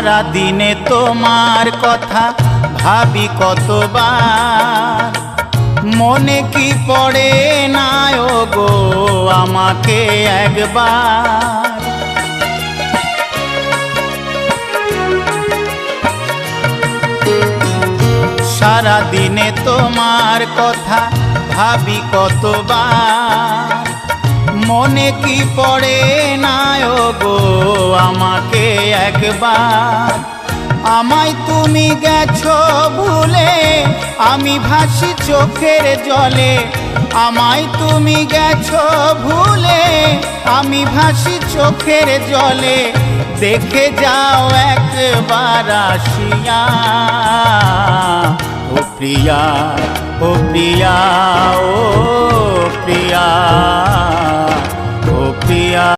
সারা দিনে তোমার কথা ভাবি কতবার, মনে কি পড়ে না গো আমাকে একবার। সারা দিনে তোমার কথা ভাবি কতবার, মনে কি পড়ে না গো আমাকে একবার। আমায় তুমি গেছো ভুলে, আমি ভাসি চোখের জলে। আমায় তুমি গেছো ভুলে, আমি ভাসি চোখের জলে। দেখে যাও একবার আসিয়া, ও প্রিয়া, ও প্রিয়া, ও প্রিয়া, ও প্রিয়া।